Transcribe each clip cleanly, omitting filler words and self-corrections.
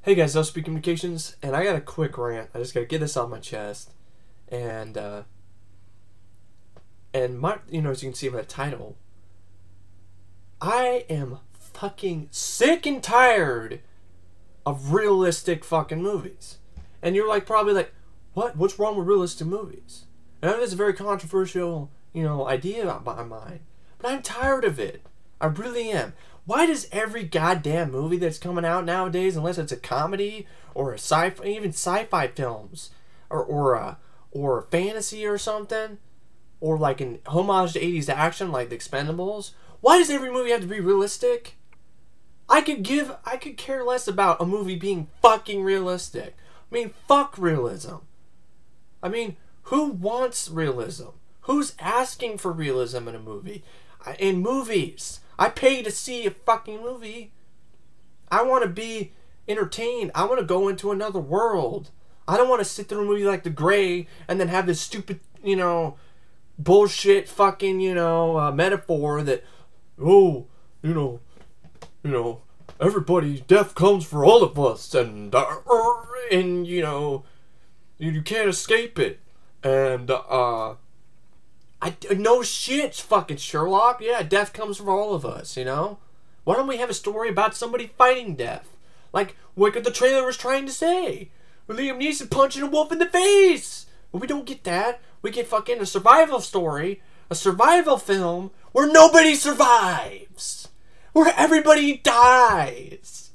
Hey guys, Speak Communications, and I got a quick rant. I just gotta get this off my chest, and my, as you can see by the title, I am fucking sick and tired of realistic fucking movies. And you're probably like, what? What's wrong with realistic movies? And I know that's a very controversial, idea of mine, but I'm tired of it. I really am. Why does every goddamn movie that's coming out nowadays, unless it's a comedy or a sci-fi, even sci-fi films, or fantasy or something, or like an homage to 80s action like The Expendables, why does every movie have to be realistic? I could care less about a movie being fucking realistic. I mean, fuck realism. I mean, who wants realism? Who's asking for realism in a movie? In movies. I pay to see a fucking movie. I want to be entertained. I want to go into another world. I don't want to sit through a movie like The Gray and then have this stupid, bullshit fucking, metaphor that, everybody, death comes for all of us, and you can't escape it, and no shit, fucking Sherlock. Yeah, death comes for all of us, Why don't we have a story about somebody fighting death? Like what the trailer was trying to say. Liam Neeson punching a wolf in the face. But we don't get that. We get fucking a survival story, a survival film where nobody survives. Where everybody dies.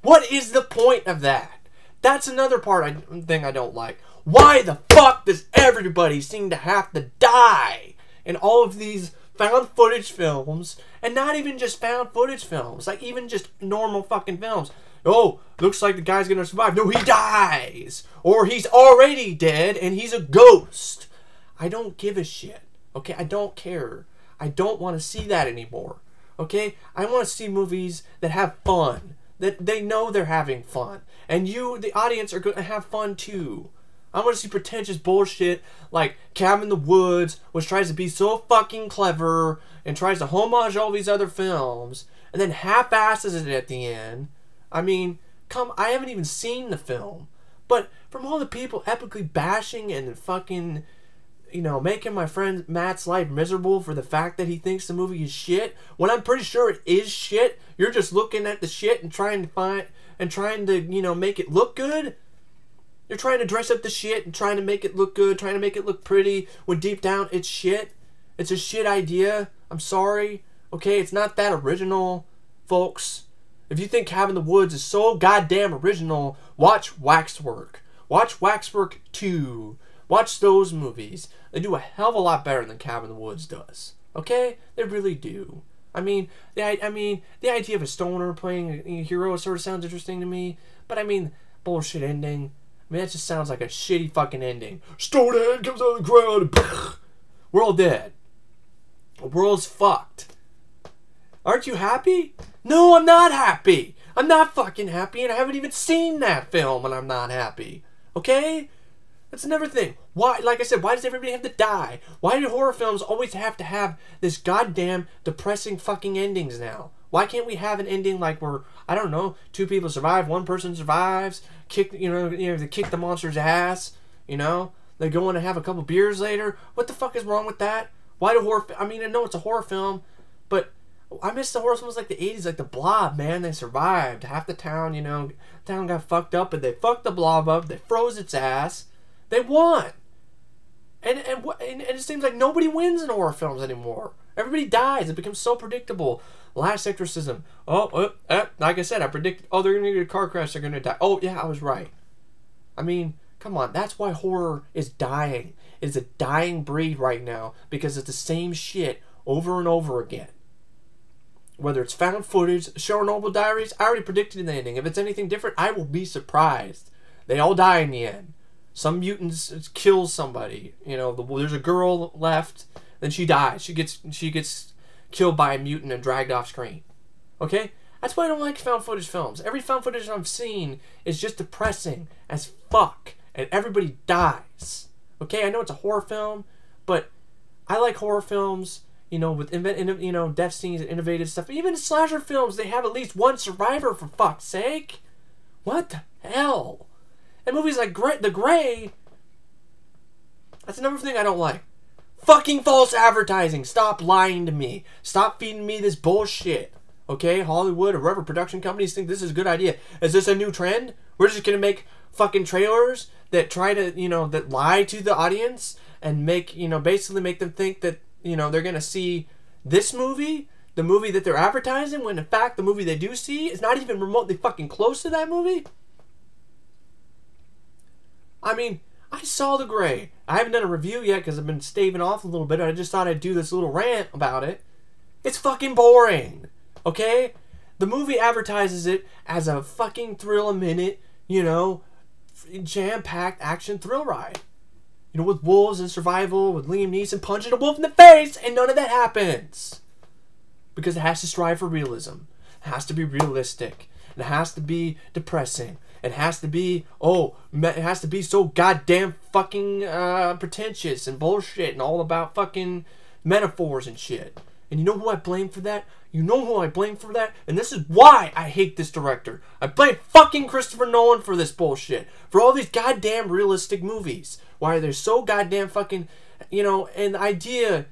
What is the point of that? That's another thing I don't like. Why the fuck does everybody seem to have to die in all of these found footage films? And not even just found footage films. Like even just normal fucking films. Oh, looks like the guy's gonna survive. No, he dies. Or he's already dead and he's a ghost. I don't give a shit. Okay, I don't care. I don't want to see that anymore. Okay? I want to see movies that have fun. That they know they're having fun. And you, the audience, are going to have fun too. I want to see pretentious bullshit like Cabin in the Woods, which tries to be so fucking clever and tries to homage all these other films and then half-asses it at the end. I mean, I haven't even seen the film. But from all the people epically bashing and fucking, making my friend Matt's life miserable for the fact that he thinks the movie is shit, when I'm pretty sure it is shit, you're just looking at the shit and trying to make it look good. You're trying to dress up the shit and trying to make it look good, trying to make it look pretty, when deep down it's shit. It's a shit idea. I'm sorry. Okay, it's not that original, folks. If you think Cabin in the Woods is so goddamn original, watch Waxwork. Watch Waxwork 2. Watch those movies. They do a hell of a lot better than Cabin in the Woods does. Okay? They really do. I mean, the idea of a stoner playing a hero sort of sounds interesting to me, but bullshit ending. That just sounds like a shitty fucking ending. Stonehead comes out of the ground and we're all dead. The world's fucked. Aren't you happy? No, I'm not happy. I'm not fucking happy, and I haven't even seen that film, and I'm not happy. Okay? That's another thing. Why, like I said, why does everybody have to die? Why do horror films always have to have this goddamn depressing fucking endings now? Why can't we have an ending like where, I don't know, 2 people survive, 1 person survives, they kick the monster's ass, they go in and have a couple beers later? What the fuck is wrong with that? Why do I know it's a horror film, but I miss the horror films like the 80s, like The Blob, man. They survived. Half the town, town got fucked up, and they fucked the blob up, they froze its ass, they won. And it seems like nobody wins in horror films anymore. Everybody dies. It becomes so predictable. Last Exorcism. Like I said, I predicted, they're going to get a car crash, they're going to die. Oh, yeah, I was right. Come on. That's why horror is dying. It is a dying breed right now because it's the same shit over and over again. Whether it's found footage, Chernobyl Diaries, I already predicted the ending. If it's anything different, I will be surprised. They all die in the end. Some mutants kill somebody. There's a girl left, then she dies. She gets killed by a mutant and dragged off screen. Okay? That's why I don't like found footage films. Every found footage I've seen is just depressing as fuck, and everybody dies. Okay? I know it's a horror film, but I like horror films, with death scenes and innovative stuff. Even in slasher films, they have at least one survivor, for fuck's sake. What the hell? And movies like The Gray, that's another thing I don't like. Fucking false advertising. Stop lying to me. Stop feeding me this bullshit. Okay? Hollywood or whatever production companies think this is a good idea. Is this a new trend? We're just gonna make fucking trailers that try to, that lie to the audience and make, basically make them think that, they're gonna see this movie, the movie that they're advertising, when in fact the movie they do see is not even remotely fucking close to that movie? I mean, I saw The Gray. I haven't done a review yet because I've been staving off a little bit. I just thought I'd do this little rant about it. It's fucking boring. Okay? The movie advertises it as a fucking thrill a minute, jam-packed action thrill ride. With wolves and survival, with Liam Neeson punching a wolf in the face, and none of that happens. Because it has to strive for realism. It has to be realistic. It has to be depressing. It has to be, it has to be so goddamn fucking pretentious and bullshit and all about fucking metaphors and shit. And you know who I blame for that? And this is why I hate this director. I blame fucking Christopher Nolan for this bullshit. For all these goddamn realistic movies. Why they're so goddamn fucking, and the idea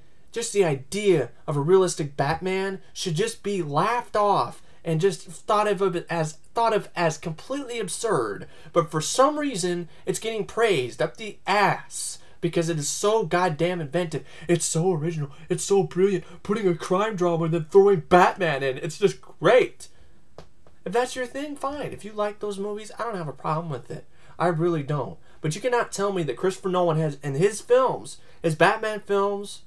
of a realistic Batman should just be laughed off and just thought of as completely absurd. But for some reason, it's getting praised up the ass because it is so goddamn inventive. It's so original. It's so brilliant. Putting a crime drama and then throwing Batman in. It's just great. If that's your thing, fine. If you like those movies, I don't have a problem with it. I really don't. But you cannot tell me that Christopher Nolan has, in his films, his Batman films,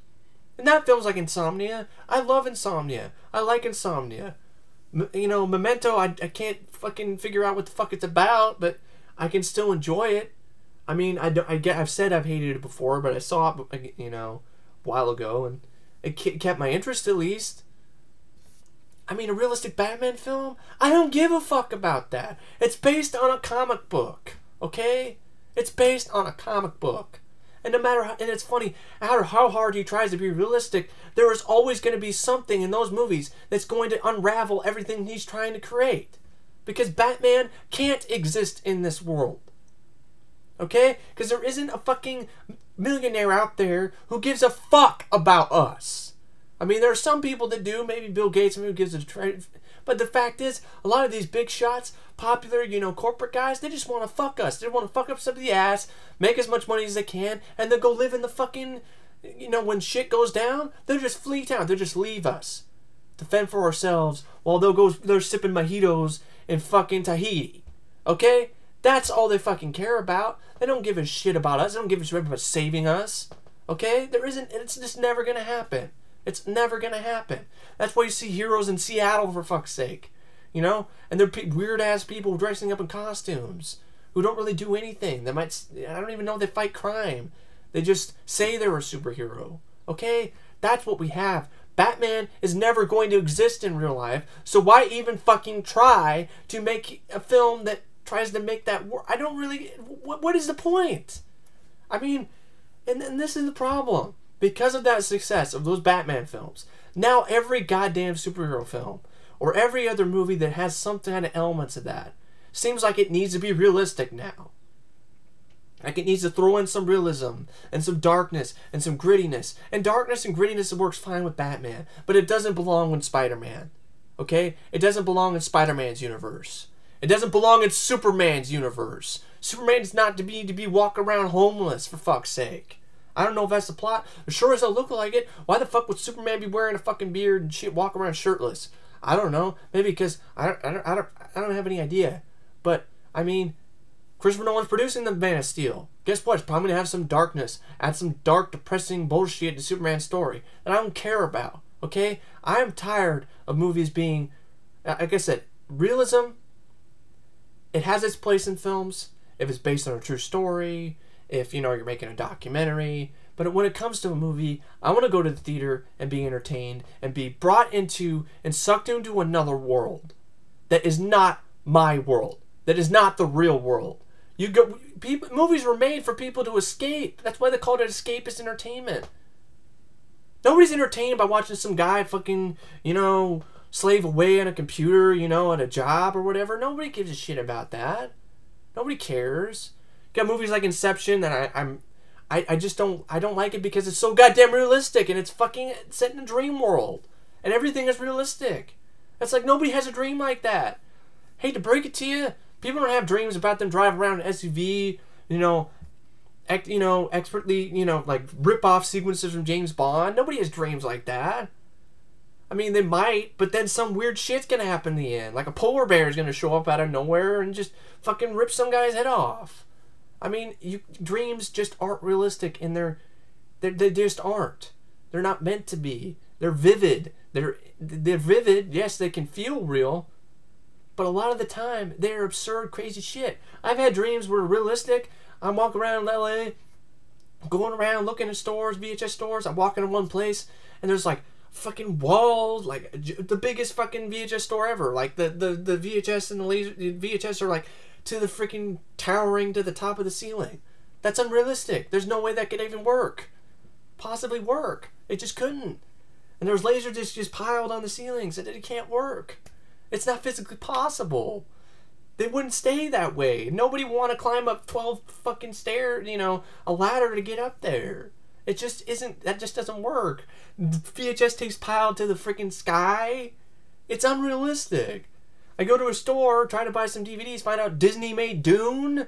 and not films like Insomnia. I love Insomnia. I like Insomnia. Memento, I can't fucking figure out what the fuck it's about, but I can still enjoy it. I mean, I've said I've hated it before, but I saw it, a while ago, and it kept my interest at least. I mean, a realistic Batman film? I don't give a fuck about that. It's based on a comic book, okay? It's based on a comic book. And no matter how, and it's funny, no matter how hard he tries to be realistic, there is always going to be something in those movies that's going to unravel everything he's trying to create. Because Batman can't exist in this world. Okay? Because there isn't a fucking millionaire out there who gives a fuck about us. I mean, there are some people that do. Maybe Bill Gates, maybe gives a try. But the fact is, a lot of these big shots, popular, corporate guys, they just want to fuck us. They want to fuck up somebody's ass, make as much money as they can, and then go live in the fucking, when shit goes down, they'll just flee town. They'll just leave us to fend for ourselves while they're sipping mojitos in fucking Tahiti. Okay? That's all they fucking care about. They don't give a shit about us. They don't give a shit about saving us. Okay? It's just never going to happen. It's never going to happen. That's why you see heroes in Seattle, for fuck's sake. And they're weird-ass people dressing up in costumes who don't really do anything. I don't even know if they fight crime. They just say they're a superhero. Okay? That's what we have. Batman is never going to exist in real life, so why even fucking try to make a film that tries to make that work? I don't really... What is the point? I mean, and this is the problem. Because of that success of those Batman films, now every goddamn superhero film or every other movie that has some kind of elements of that seems like it needs to be realistic now. Like it needs to throw in some realism and some darkness and some grittiness. And darkness and grittiness works fine with Batman, but it doesn't belong with Spider-Man. Okay? It doesn't belong in Spider-Man's universe. It doesn't belong in Superman's universe. Superman's not to be walking around homeless, for fuck's sake. I don't know if that's the plot. It sure as hell look like it. Why the fuck would Superman be wearing a fucking beard and shit, walk around shirtless? I don't know. Maybe because I don't have any idea. But I mean, Christopher Nolan's producing the Man of Steel. Guess what? It's probably gonna have some darkness, add some dark, depressing bullshit to Superman's story that I don't care about. Okay? I am tired of movies being, like I said, realism. It has its place in films if it's based on a true story. If, you're making a documentary. But when it comes to a movie, I want to go to the theater and be entertained and be brought into and sucked into another world that is not my world. That is not the real world. Movies were made for people to escape. That's why they called it escapist entertainment. Nobody's entertained by watching some guy fucking, slave away on a computer, you know, at a job or whatever. Nobody gives a shit about that. Nobody cares. You got movies like Inception that I just don't like it because it's so goddamn realistic and it's fucking set in a dream world and everything is realistic. It's like nobody has a dream like that. Hate to break it to you, people don't have dreams about them driving around an SUV, you know, expertly, you know, like rip off sequences from James Bond. Nobody has dreams like that. I mean, they might, but then some weird shit's gonna happen in the end. Like a polar bear is gonna show up out of nowhere and just fucking rip some guy's head off. I mean, dreams just aren't realistic, and they just aren't. They're not meant to be. They're vivid. They're vivid. Yes, they can feel real, but a lot of the time they're absurd, crazy shit. I've had dreams where realistic. I'm walking around LA, going around looking at stores, VHS stores. I'm walking in one place, and there's like fucking walls, like the biggest fucking VHS store ever. Like the VHS and the laser VHS are like to the freaking towering to the top of the ceiling. That's unrealistic. There's no way that could even work. Possibly work. It just couldn't. And there's laser discs just piled on the ceilings, and it can't work. It's not physically possible. They wouldn't stay that way. Nobody would want to climb up 12 fucking stairs, you know, a ladder to get up there. It just isn't, that just doesn't work. VHS tapes piled to the freaking sky. It's unrealistic. I go to a store, try to buy some DVDs, find out Disney made Dune.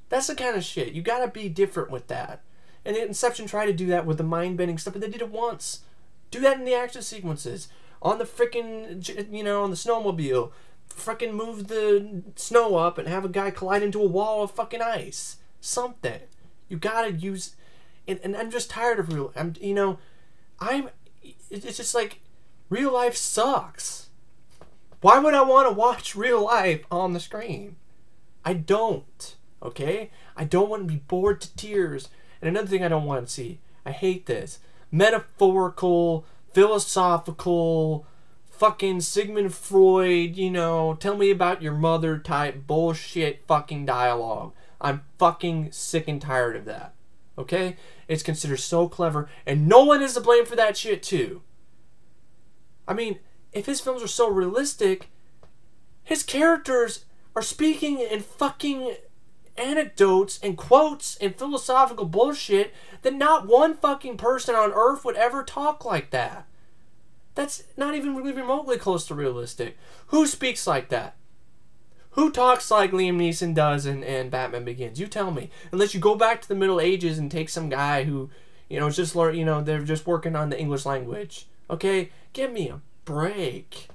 That's the kind of shit. You gotta be different with that. And Inception tried to do that with the mind-bending stuff, but they did it once. Do that in the action sequences. On the freaking, you know, on the snowmobile. Freaking move the snow up and have a guy collide into a wall of fucking ice. Something. You gotta use... And I'm just tired of real... It's just like... Real life sucks. Why would I want to watch real life on the screen? I don't. Okay? I don't want to be bored to tears. And another thing I don't want to see. I hate this. Metaphorical, philosophical, fucking Sigmund Freud, you know, tell me about your mother type bullshit fucking dialogue. I'm fucking sick and tired of that. Okay? It's considered so clever, and Nolan is to blame for that shit too. I mean, if his films are so realistic, his characters are speaking in fucking anecdotes and quotes and philosophical bullshit that not one fucking person on earth would ever talk like that. That's not even really remotely close to realistic. Who speaks like that? Who talks like Liam Neeson does in Batman Begins? You tell me. Unless you go back to the Middle Ages and take some guy who, you know, is just, you know, they're just working on the English language. Okay? Give me a break.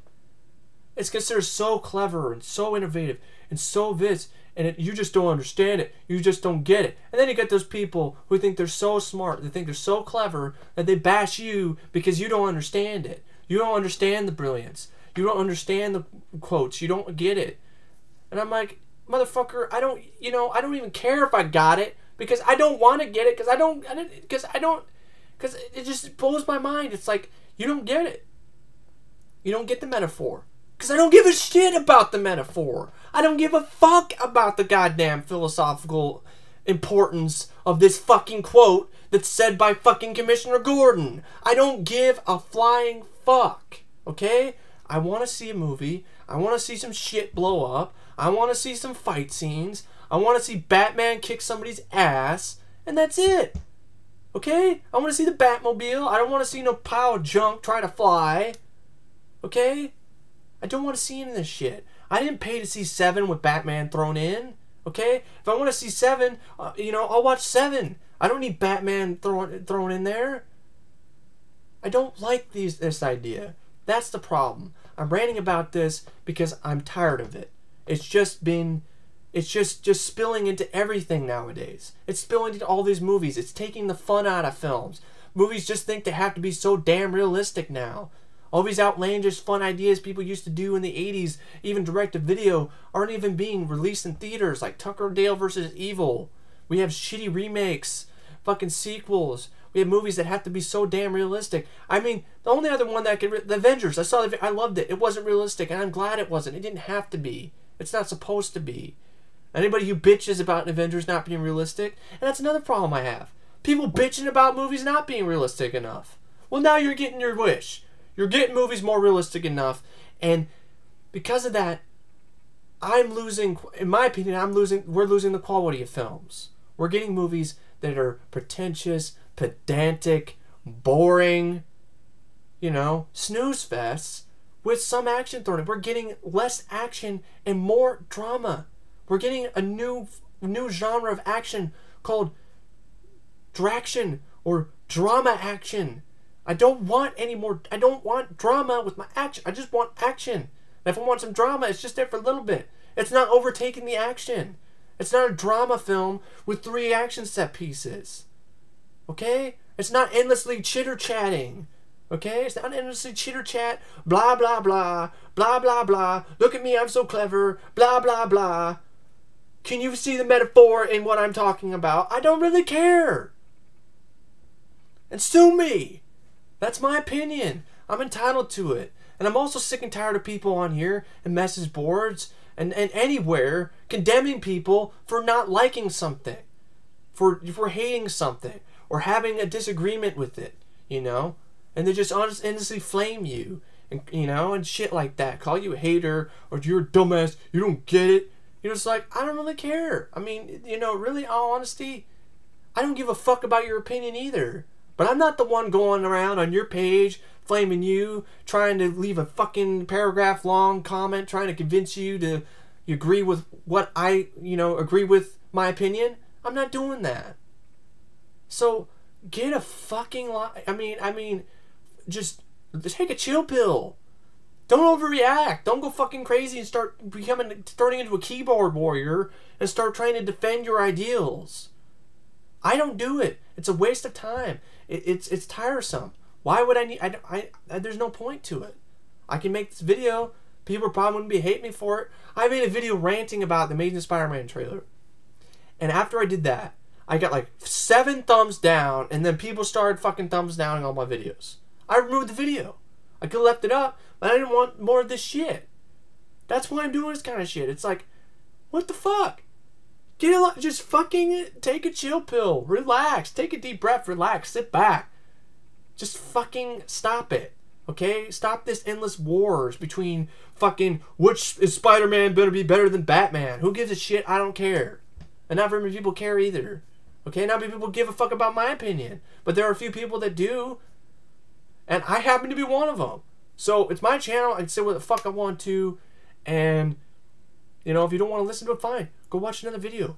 It's considered so clever and so innovative and so this, and you just don't understand it. You just don't get it. And then you get those people who think they're so smart, they think they're so clever, that they bash you because you don't understand it. You don't understand the brilliance. You don't understand the quotes. You don't get it. And I'm like, motherfucker, I don't even care if I got it, because I don't want to get it, because it just blows my mind. It's like, you don't get it. You don't get the metaphor. Because I don't give a shit about the metaphor. I don't give a fuck about the goddamn philosophical importance of this fucking quote that's said by fucking Commissioner Gordon. I don't give a flying fuck. Okay? I want to see a movie. I want to see some shit blow up. I want to see some fight scenes. I want to see Batman kick somebody's ass. And that's it. Okay? I want to see the Batmobile. I don't want to see no pile of junk try to fly. Okay? I don't want to see any of this shit. I didn't pay to see 7 with Batman thrown in. Okay? If I want to see 7, I'll watch 7. I don't need Batman thrown in there. I don't like this idea. That's the problem. I'm ranting about this because I'm tired of it. It's just spilling into everything nowadays. It's spilling into all these movies. It's taking the fun out of films. Movies just think they have to be so damn realistic now. All these outlandish fun ideas people used to do in the 80s, even direct-to-video, aren't even being released in theaters, like Tucker and Dale vs. Evil. We have shitty remakes, fucking sequels. We have movies that have to be so damn realistic. I mean, the only other one that could... The Avengers. I loved it. It wasn't realistic, and I'm glad it wasn't. It didn't have to be. It's not supposed to be. Anybody who bitches about an Avengers not being realistic, and that's another problem I have. People bitching about movies not being realistic enough. Well, now you're getting your wish. You're getting movies more realistic enough, And because of that, I'm losing, in my opinion, we're losing the quality of films. We're getting movies that are pretentious, pedantic, boring, you know, snooze fests with some action thrown in. We're getting less action and more drama. We're getting a new genre of action called draction or drama action. I don't want drama with my action. I just want action. And if I want some drama, it's just there for a little bit. It's not overtaking the action. It's not a drama film with 3 action set pieces. Okay? It's not endlessly chitter-chatting. Okay? It's not endlessly chitter-chat, blah, blah, blah, blah, blah, blah. Look at me, I'm so clever, blah, blah, blah. Can you see the metaphor in what I'm talking about? I don't really care. And sue me. That's my opinion. I'm entitled to it. And I'm also sick and tired of people on here and message boards and anywhere condemning people for not liking something, for hating something, or having a disagreement with it, you know? And they just endlessly flame you, and you know, and shit like that. Call you a hater, or you're a dumbass, you don't get it. You're just like, I don't really care. I mean, you know, really, all honesty, I don't give a fuck about your opinion either. But I'm not the one going around on your page flaming you, trying to leave a fucking paragraph long comment, trying to convince you to agree with what agree with my opinion. I'm not doing that. So get a fucking I mean, just take a chill pill. Don't overreact. Don't go fucking crazy and start turning into a keyboard warrior and start trying to defend your ideals. I don't do it. It's a waste of time. It's tiresome. Why would I need... there's no point to it. I can make this video. People probably wouldn't hate me for it. I made a video ranting about the Amazing Spider-Man trailer. And after I did that, I got like 7 thumbs down, and then people started fucking thumbs downing all my videos. I removed the video. I could have left it up, but I didn't want more of this shit. That's why I'm doing this kind of shit. It's like, what the fuck? Just fucking take a chill pill. Relax. Take a deep breath. Relax. Sit back. Just fucking stop it. Okay? Stop this endless wars between fucking which is Spider-Man better be better than Batman. Who gives a shit? I don't care. And not very many people care either. Okay? Not many people give a fuck about my opinion. But there are a few people that do. And I happen to be one of them. So it's my channel. I can say what the fuck I want to. And, you know, if you don't want to listen to it, fine. Go watch another video.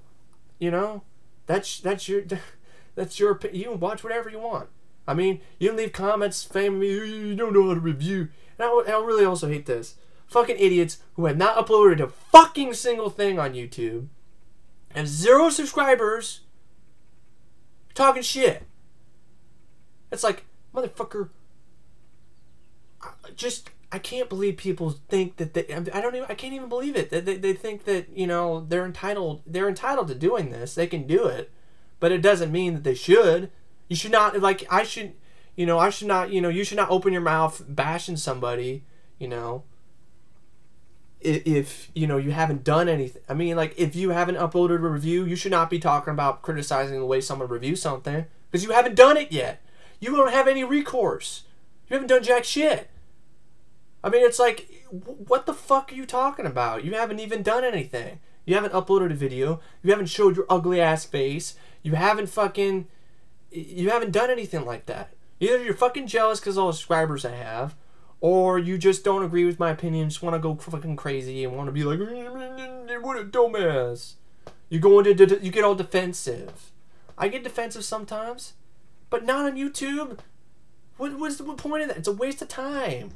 You know? That's your opinion. You can watch whatever you want. I mean, you can leave comments flaming me, you don't know how to review. And I really also hate this. Fucking idiots who have not uploaded a fucking single thing on YouTube, have 0 subscribers, talking shit. It's like, motherfucker, I can't believe people think that I can't even believe it. They think that, you know, they're entitled to doing this. They can do it, but it doesn't mean that they should. You should not, like, you should not open your mouth bashing somebody, you know, if you know, you haven't done anything. I mean, like, if you haven't uploaded a review, you should not be talking about criticizing the way someone reviews something, because you haven't done it yet. You don't have any recourse. You haven't done jack shit. I mean, it's like, what the fuck are you talking about? You haven't even done anything. You haven't uploaded a video. You haven't showed your ugly ass face. You haven't done anything like that. Either you're fucking jealous because of all the subscribers I have, or you just don't agree with my opinion, just want to go fucking crazy and want to be like, what a dumbass. You get all defensive. I get defensive sometimes, but not on YouTube. What's the point of that? It's a waste of time.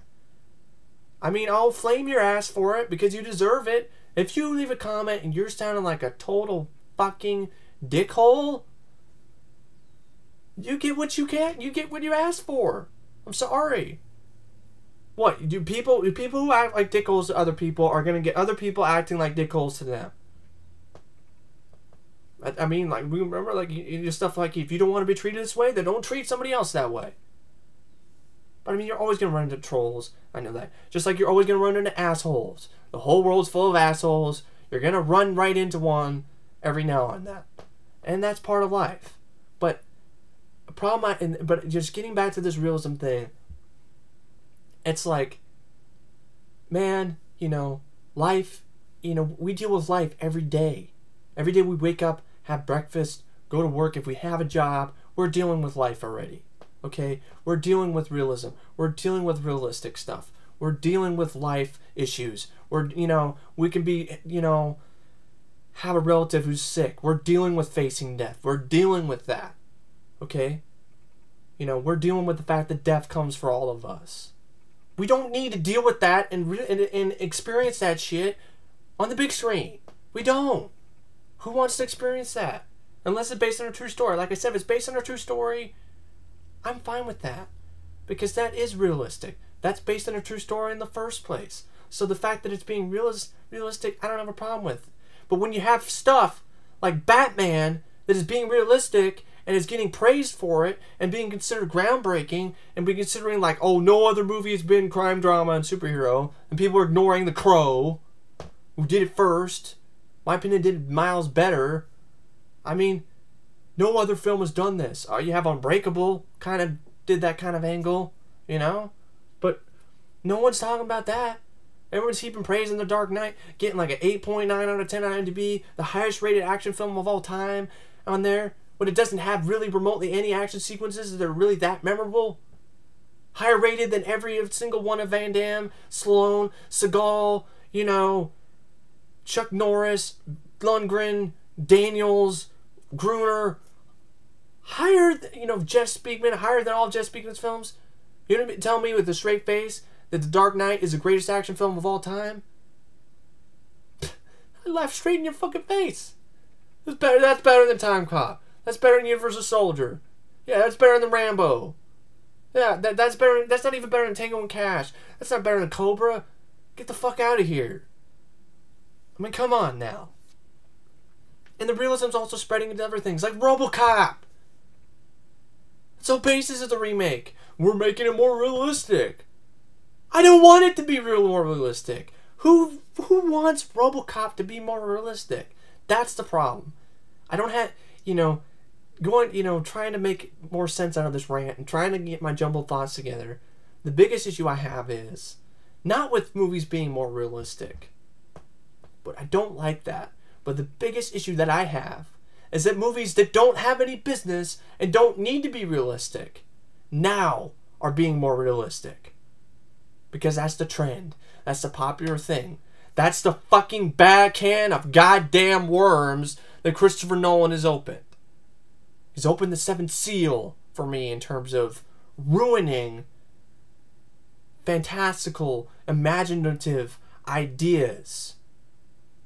I mean, I'll flame your ass for it because you deserve it. If you leave a comment and you're sounding like a total fucking dickhole, you get what you get. You get what you asked for. I'm sorry. What do people who act like dickholes to other people are gonna get other people acting like dickholes to them? I mean, like, we remember, like, stuff like, if you don't want to be treated this way, then don't treat somebody else that way. But I mean, you're always gonna run into trolls. I know that. Just like you're always gonna run into assholes. The whole world's full of assholes. You're gonna run right into one every now and then, and that's part of life. But but just getting back to this realism thing, it's like, man, life, we deal with life every day. Every day we wake up, have breakfast, go to work. If we have a job, we're dealing with life already. Okay? We're dealing with realism. We're dealing with realistic stuff. We're dealing with life issues. We can be, have a relative who's sick. We're dealing with facing death. We're dealing with that. Okay? We're dealing with the fact that death comes for all of us. We don't need to deal with that and experience that shit on the big screen. We don't. Who wants to experience that? Unless it's based on a true story. Like I said, if it's based on a true story, I'm fine with that. Because that is realistic. That's based on a true story in the first place. So the fact that it's being realistic, I don't have a problem with. But when you have stuff like Batman that is being realistic and is getting praised for it and being considered groundbreaking and being considering like, oh, no other movie has been crime, drama, and superhero, and people are ignoring The Crow, who did it first. My opinion did miles better. I mean, no other film has done this. You have Unbreakable, kind of did that kind of angle, But no one's talking about that. Everyone's heaping praise in The Dark Knight, getting like an 8.9 out of 10 on IMDb, the highest rated action film of all time on there, but it doesn't have really remotely any action sequences that are really that memorable. Higher rated than every single one of Van Damme, Stallone, Seagal, Chuck Norris, Lundgren, Daniels, Gruner. Higher, Jeff Speakman, higher than all of Jeff Speakman's films. You're going to tell me with a straight face that The Dark Knight is the greatest action film of all time? I laughed straight in your fucking face. That's better than Time Cop. That's better than Universal Soldier. Yeah, that's better than Rambo. Yeah, that's better. That's not even better than Tango and Cash. That's not better than Cobra. Get the fuck out of here. I mean, come on now. And the realism's also spreading into other things, like RoboCop. So basis of the remake. We're making it more realistic. I don't want it to be more realistic. Who wants RoboCop to be more realistic? That's the problem. I don't have, trying to make more sense out of this rant and trying to get my jumbled thoughts together. The biggest issue I have is not with movies being more realistic. But I don't like that. But the biggest issue that I have is that movies that don't have any business and don't need to be realistic now are being more realistic. Because that's the trend. That's the popular thing. That's the fucking bag can of goddamn worms that Christopher Nolan has opened. He's opened the seventh seal for me in terms of ruining fantastical, imaginative ideas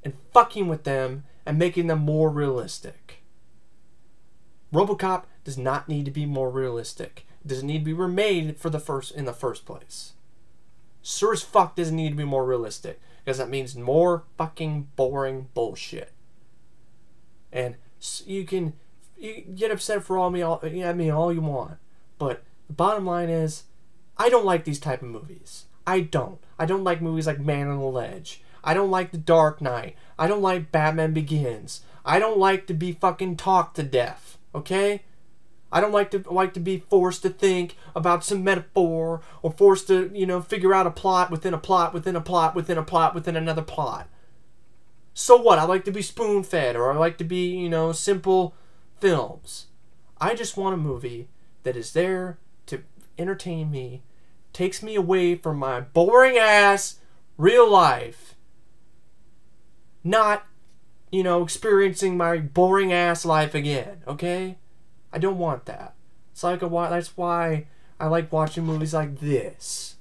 and fucking with them and making them more realistic. RoboCop does not need to be more realistic. It doesn't need to be remade in the first place. Sure as fuck doesn't need to be more realistic, because that means more fucking boring bullshit. And you get upset for all you want, but the bottom line is, I don't like these type of movies. I don't like movies like Man on the Ledge. I don't like The Dark Knight. I don't like Batman Begins. I don't like to be fucking talked to death. Okay? I don't like to be forced to think about some metaphor or forced to, figure out a plot within a plot within a plot within a plot within another plot. So what? I like to be spoon-fed, or I like to be, simple films. I just want a movie that is there to entertain me, takes me away from my boring ass real life. Not, experiencing my boring ass life again, okay? I don't want that. That's why I like watching movies like this.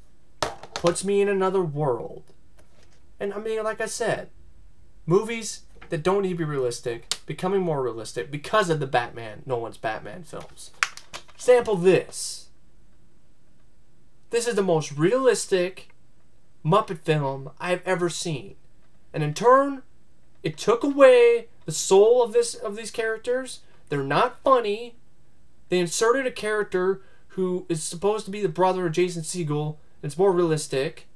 Puts me in another world. And I mean, like I said, movies that don't need to be realistic, becoming more realistic because of Nolan's Batman films. Sample this. This is the most realistic Muppet film I've ever seen. And in turn, it took away the soul of these characters. They're not funny. They inserted a character who is supposed to be the brother of Jason Segel. It's more realistic.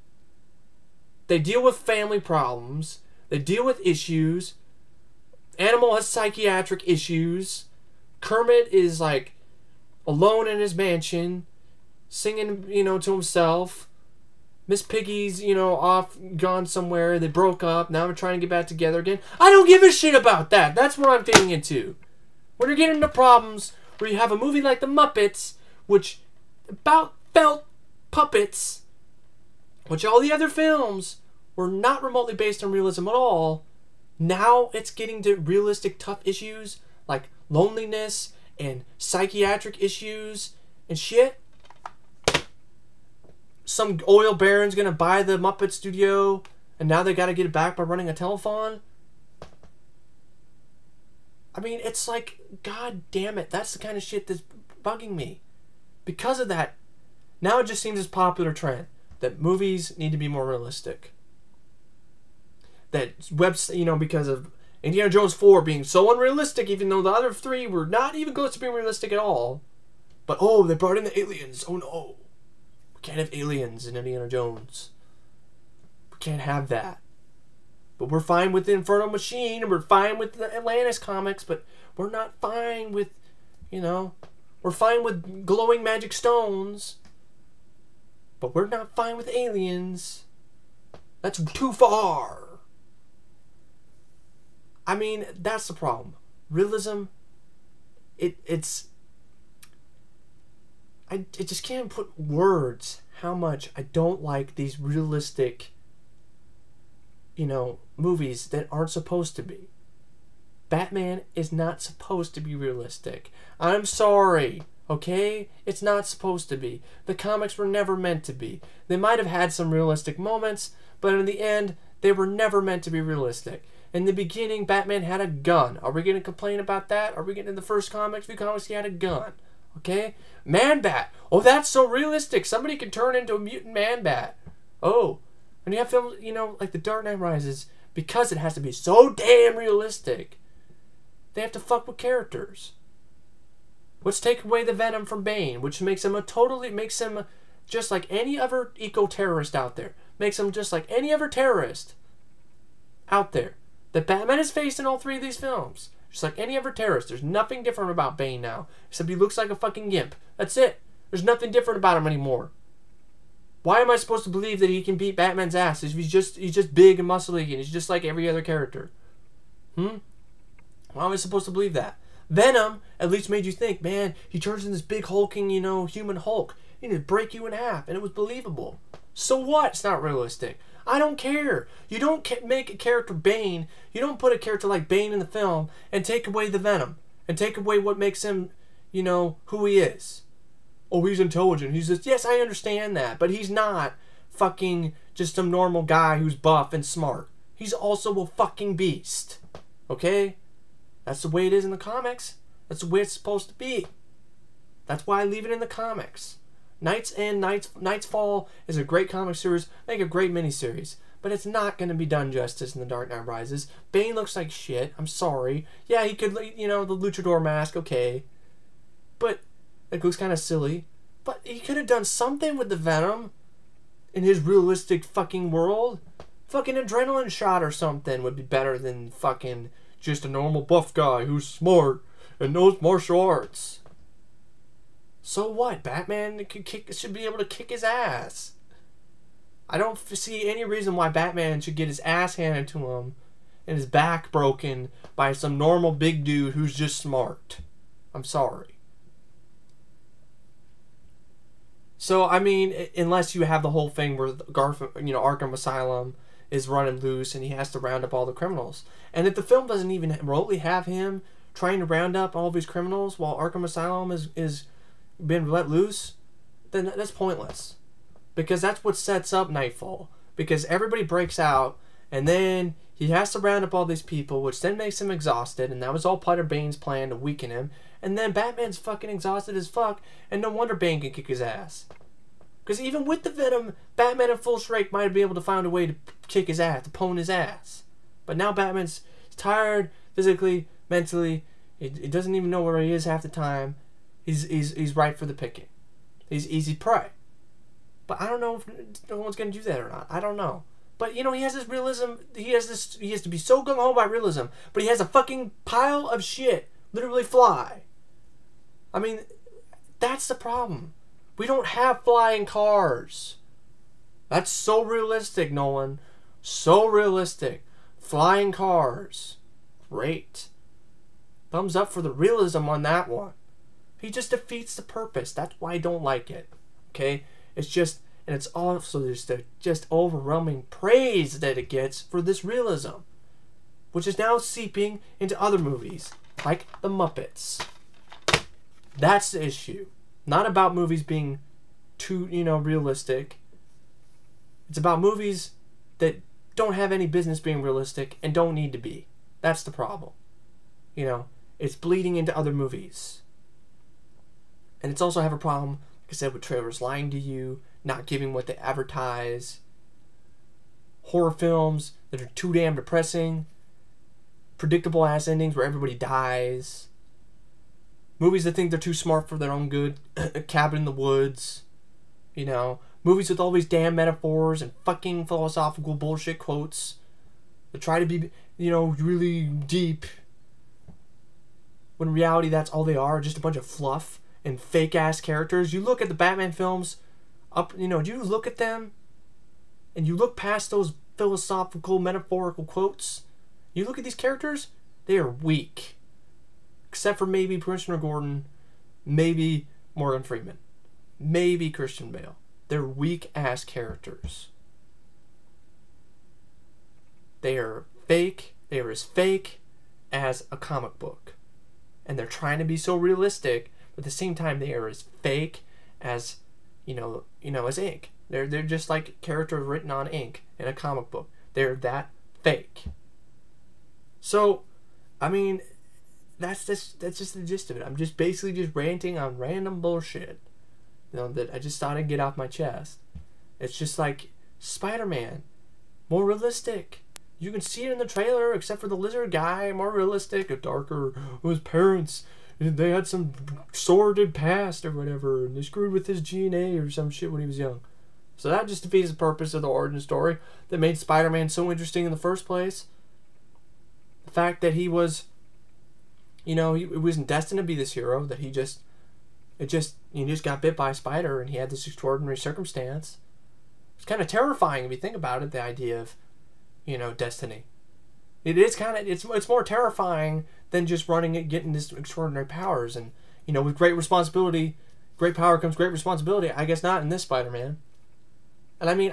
They deal with family problems. They deal with issues. Animal has psychiatric issues. Kermit is alone in his mansion, singing, to himself. Miss Piggy's, you know, off, gone somewhere. They broke up. Now they're trying to get back together again. I don't give a shit about that. That's what I'm getting into. When you're getting into problems where you have a movie like The Muppets, which about felt puppets, which all the other films were not remotely based on realism at all. Now it's getting to realistic tough issues like loneliness and psychiatric issues and shit. Some oil baron's gonna buy the Muppet studio and now they gotta get it back by running a telethon. I mean, it's like, god damn it, that's the kind of shit that's bugging me. Because of that, now it just seems this popular trend that movies need to be more realistic. That you know, because of Indiana Jones 4 being so unrealistic, even though the other 3 were not even close to being realistic at all. But oh, they brought in the aliens. Oh no. We can't have aliens in Indiana Jones. We can't have that. But we're fine with the Inferno Machine, and we're fine with the Atlantis comics, but we're not fine with, you know, we're fine with glowing magic stones. But we're not fine with aliens. That's too far. I mean, that's the problem. Realism, I just can't put words how much I don't like these realistic, you know, movies that aren't supposed to be. Batman is not supposed to be realistic. I'm sorry, okay? It's not supposed to be. The comics were never meant to be. They might have had some realistic moments, but in the end, they were never meant to be realistic. In the beginning, Batman had a gun. Are we going to complain about that? Are we getting in the first comics? Few comics, he had a gun. Okay? Man-Bat. Oh, that's so realistic. Somebody can turn into a mutant Man-Bat. Oh. And you have films, you know, like The Dark Knight Rises, because it has to be so damn realistic, they have to fuck with characters. Let's take away the venom from Bane, which makes him makes him just like any other eco-terrorist out there. Makes him just like any other terrorist out there that Batman has faced in all 3 of these films. Just like any other terrorist. There's nothing different about Bane now. Except he looks like a fucking gimp. That's it. There's nothing different about him anymore. Why am I supposed to believe that he can beat Batman's ass if he's just big and muscly and he's just like every other character? Why am I supposed to believe that? Venom at least made you think, man, he turns into this big hulking, you know, human Hulk. He can break you in half, and it was believable. So what? It's not realistic. I don't care. You don't make a character Bane. You don't put a character like Bane in the film and take away the venom and take away what makes him, you know, who he is. Oh, he's intelligent. He's just, yes, I understand that, but he's not fucking just some normal guy who's buff and smart. He's also a fucking beast. Okay? That's the way it is in the comics. That's the way it's supposed to be. That's why I leave it in the comics. Knight's End, Knight's Fall is a great comic series, make a great miniseries, but it's not going to be done justice in The Dark Knight Rises. Bane looks like shit. I'm sorry. Yeah, he could, you know, the luchador mask, okay, but it looks kind of silly. But he could have done something with the venom in his realistic fucking world. Fucking adrenaline shot or something would be better than fucking just a normal buff guy who's smart and knows martial arts. So what? Batman should be able to kick his ass. I don't see any reason why Batman should get his ass handed to him and his back broken by some normal big dude who's just smart. I'm sorry. So, I mean, unless you have the whole thing where Arkham Asylum is running loose and he has to round up all the criminals. And if the film doesn't even remotely have him trying to round up all of these criminals while Arkham Asylum is been let loose, then that's pointless. Because that's what sets up Nightfall. Because everybody breaks out, and then he has to round up all these people, which then makes him exhausted, and that was all part of Bane's plan to weaken him. And then Batman's fucking exhausted as fuck, and no wonder Bane can kick his ass. Because even with the venom, Batman in full strength might be able to find a way to kick his ass, to pwn his ass. But now Batman's tired, physically, mentally, he doesn't even know where he is half the time. He's right for the picking. He's easy prey. But I don't know if no one's going to do that or not. I don't know. But, you know, he has this realism. He has to be so gung-ho about realism. But he has a fucking pile of shit literally fly. I mean, that's the problem. We don't have flying cars. That's so realistic, Nolan. So realistic. Flying cars. Great. Thumbs up for the realism on that one. He just defeats the purpose. That's why I don't like it. Okay? It's just, and it's also just overwhelming praise that it gets for this realism, which is now seeping into other movies, like The Muppets. That's the issue. Not about movies being too, realistic. It's about movies that don't have any business being realistic and don't need to be. That's the problem. It's bleeding into other movies. And it's also have a problem, like I said, with trailers lying to you, not giving what they advertise. Horror films that are too damn depressing. Predictable ass endings where everybody dies. Movies that think they're too smart for their own good. Cabin in the Woods. Movies with all these damn metaphors and fucking philosophical bullshit quotes that try to be, really deep. When in reality, that's all they are, just a bunch of fluff and fake-ass characters. You look at the Batman films, do you look at them and you look past those philosophical, metaphorical quotes? You look at these characters, they are weak. Except for maybe Commissioner Gordon, maybe Morgan Freeman, maybe Christian Bale. They're weak-ass characters. They are fake. They are as fake as a comic book. And they're trying to be so realistic, but at the same time, they are as fake as, as ink. They're just like characters written on ink in a comic book. They're that fake. So, that's just the gist of it. I'm just basically just ranting on random bullshit. That I just thought I'd get off my chest. It's just like Spider-Man, more realistic. You can see it in the trailer, except for the lizard guy, more realistic, a darker. His parents, they had some sordid past or whatever, and they screwed with his DNA or some shit when he was young. So that just defeats the purpose of the origin story that made Spider-Man so interesting in the first place. The fact that he was, he wasn't destined to be this hero, that he just got bit by a spider and he had this extraordinary circumstance. It's kind of terrifying if you think about it, the idea of, destiny. It is kind of, it's more terrifying than just running it, getting this extraordinary powers. And, with great responsibility, great power comes great responsibility. I guess not in this Spider-Man. And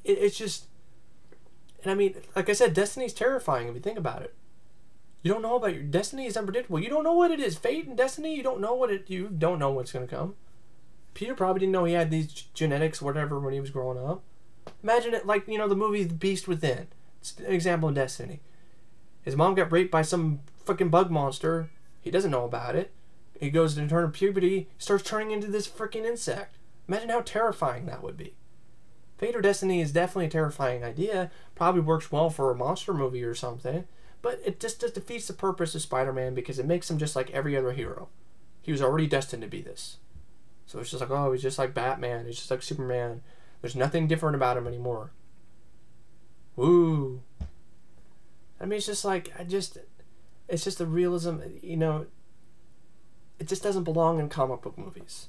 it's just, like I said, destiny's terrifying if you think about it. You don't know about your destiny. Is unpredictable. You don't know what it is. Fate and destiny. You don't know what's going to come. Peter probably didn't know he had these genetics, whatever, when he was growing up. Imagine it like, the movie The Beast Within. It's an example of destiny. His mom got raped by some freaking bug monster. He doesn't know about it. He goes to turn puberty, starts turning into this freaking insect. Imagine how terrifying that would be. Fate or destiny is definitely a terrifying idea. Probably works well for a monster movie or something. But it just defeats the purpose of Spider-Man because it makes him just like every other hero. He was already destined to be this. So it's just like, oh, he's just like Batman. He's just like Superman. There's nothing different about him anymore. Woo. It's just like, it's just the realism, it just doesn't belong in comic book movies.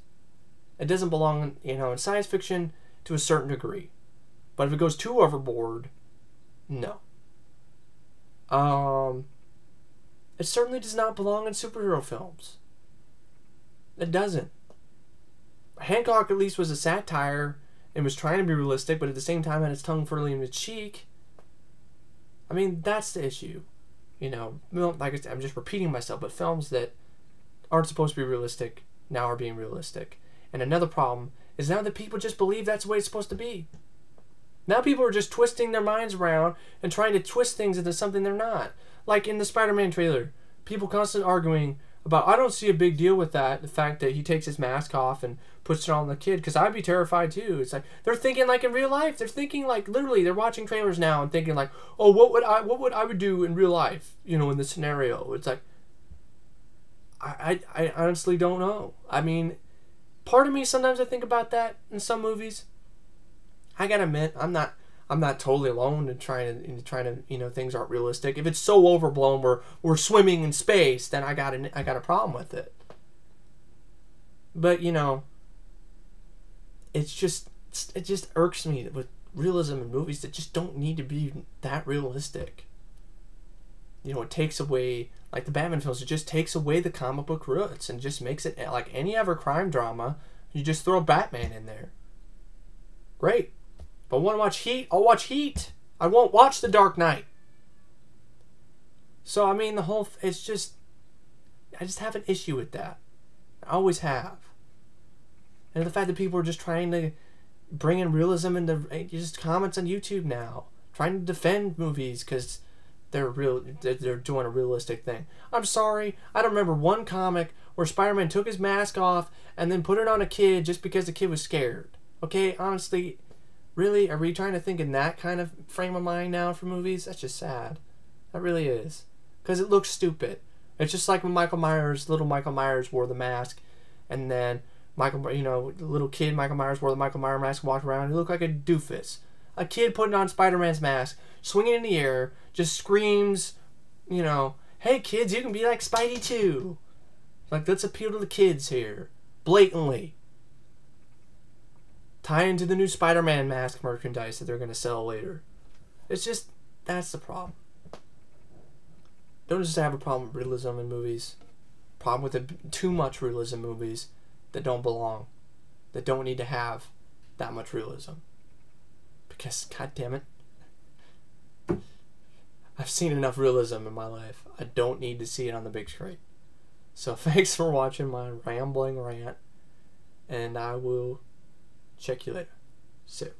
It doesn't belong, in science fiction to a certain degree. But if it goes too overboard, no. It certainly does not belong in superhero films. It doesn't. Hancock at least was a satire and was trying to be realistic, but at the same time had its tongue firmly in its cheek. That's the issue. Like I said, I'm just repeating myself, but films that aren't supposed to be realistic now are being realistic. And another problem is now that people just believe that's the way it's supposed to be. Now people are just twisting their minds around and trying to twist things into something they're not. Like in the Spider-Man trailer, people constantly arguing about, I don't see a big deal with that, the fact that he takes his mask off and puts it on the kid, because I'd be terrified too. It's like, they're thinking like in real life. They're thinking like, literally, they're watching trailers now and thinking like, oh, what would I would do in real life, in this scenario. It's like, I honestly don't know. Part of me, sometimes I think about that in some movies. I gotta admit, I'm not totally alone in trying to things aren't realistic. If it's so overblown, we're swimming in space, then I got a problem with it. But it's just it just irks me with realism in movies that just don't need to be that realistic. You know, it takes away, like the Batman films, it just takes away the comic book roots and just makes it like any other crime drama. You just throw Batman in there. Great. If I want to watch Heat, I'll watch Heat. I won't watch The Dark Knight. So, I mean, it's just, I just have an issue with that. I always have. And the fact that people are just trying to bring in realism into just comments on YouTube now. Trying to defend movies because they're doing a realistic thing. I'm sorry, I don't remember one comic where Spider-Man took his mask off and then put it on a kid just because the kid was scared. Okay, honestly, really, are we trying to think in that kind of frame of mind now for movies? That's just sad. That really is. Because it looks stupid. It's just like when little Michael Myers wore the mask, and then the little kid Michael Myers wore the Michael Myers mask, walked around, he looked like a doofus. A kid putting on Spider-Man's mask, swinging in the air, just screams, hey kids, you can be like Spidey too. Like, let's appeal to the kids here. Blatantly. Tie into the new Spider-Man mask merchandise that they're going to sell later. It's just, that's the problem. Don't just have a problem with realism in movies. Problem with too much realism in movies that don't belong. That don't need to have that much realism. Because, god damn it, I've seen enough realism in my life. I don't need to see it on the big screen. So thanks for watching my rambling rant. And I will check you later. See you.